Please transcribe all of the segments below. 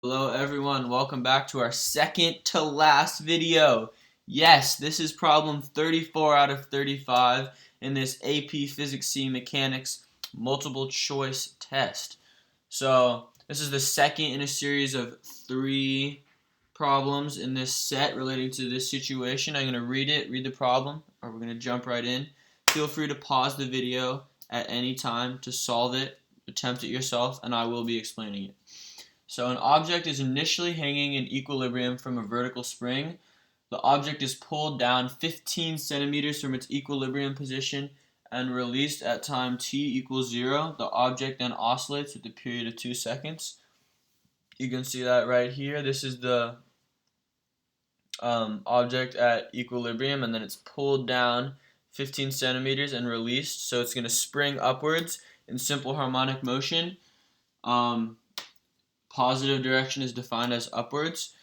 Hello everyone, welcome back to our second to last video. Yes, this is problem 34 out of 35 in this AP Physics C Mechanics multiple choice test. So this is the second in a series of 3 problems in this set relating to this situation. I'm going to read the problem, or we're going to jump right in. Feel free to pause the video at any time to solve it, attempt it yourself, and I will be explaining it. So an object is initially hanging in equilibrium from a vertical spring. The object is pulled down 15 centimeters from its equilibrium position and released at time t equals 0. The object then oscillates with a period of 2 seconds. You can see that right here. This is the object at equilibrium, and then it's pulled down 15 centimeters and released. So it's going to spring upwards in simple harmonic motion. Positive direction is defined as upwards.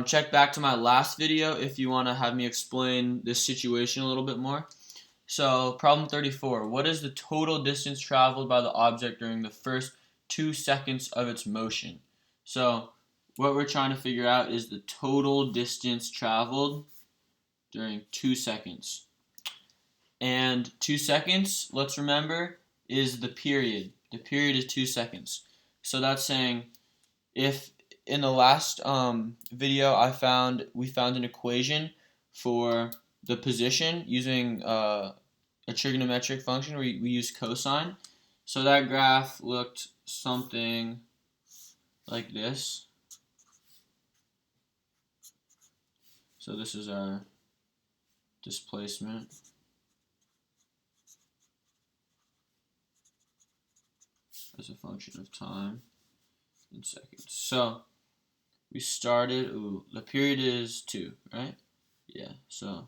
Check back to my last video if you want to have me explain this situation a little bit more. So, problem 34. What is the total distance traveled by the object during the first 2 seconds of its motion? So, what we're trying to figure out is the total distance traveled during 2 seconds. And 2 seconds, let's remember, is the period. The period is 2 seconds. So that's saying if in the last video we found an equation for the position using a trigonometric function where we use cosine. So that graph looked something like this. So this is our displacement. As a function of time in seconds. So we started, the period is 2, right? Yeah, so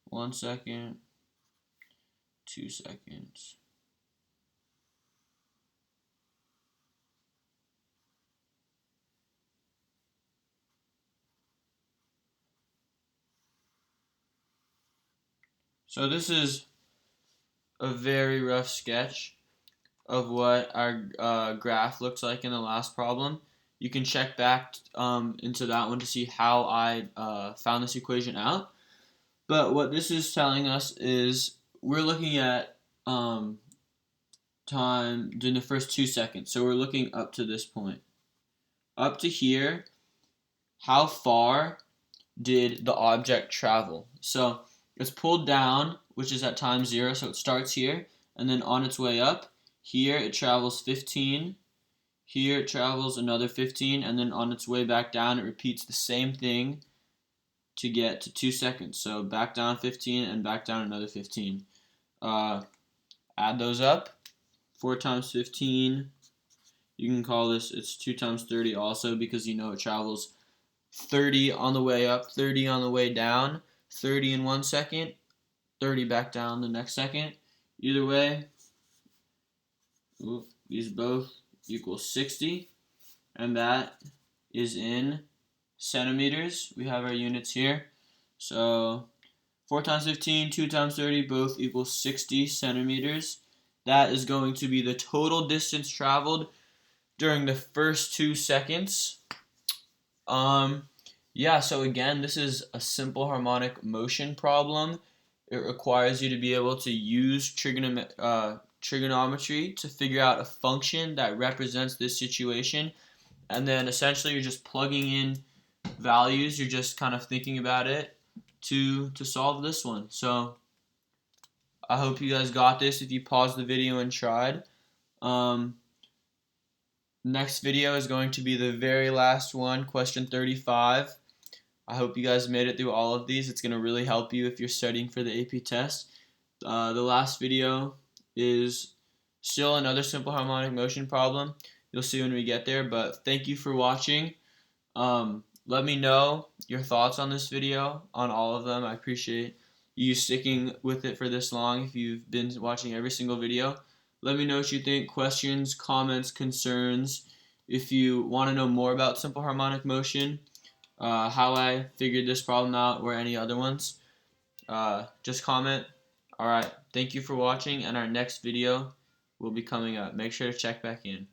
1 second, 2 seconds. So this is a very rough sketch of what our graph looks like in the last problem. You can check back into that one to see how I found this equation out. But what this is telling us is we're looking at time during the first 2 seconds. So we're looking up to this point. Up to here, how far did the object travel? So it's pulled down, which is at time 0, so it starts here, and then on its way up, here it travels 15, here it travels another 15, and then on its way back down it repeats the same thing to get to 2 seconds. So back down 15 and back down another 15. Add those up. 4 times 15, you can call this, it's 2 times 30 also, because you know it travels 30 on the way up, 30 on the way down, 30 in 1 second, 30 back down the next second. Either way, these both equal 60, and that is in centimeters. We have our units here. So 4 times 15, 2 times 30, both equal 60 centimeters. That is going to be the total distance traveled during the first 2 seconds. Yeah, so again, this is a simple harmonic motion problem. It requires you to be able to use trigonometry to figure out a function that represents this situation. And then essentially you're just plugging in values. You're just kind of thinking about it to solve this one. So I hope you guys got this if you paused the video and tried. Next video is going to be the very last one, question 35. I hope you guys made it through all of these. It's going to really help you if you're studying for the AP test. The last video is still another simple harmonic motion problem. You'll see when we get there, but thank you for watching. Let me know your thoughts on this video, on all of them. I appreciate you sticking with it for this long if you've been watching every single video. Let me know what you think, questions, comments, concerns. If you want to know more about simple harmonic motion, how I figured this problem out, or any other ones, just comment. Alright, thank you for watching, and our next video will be coming up. Make sure to check back in.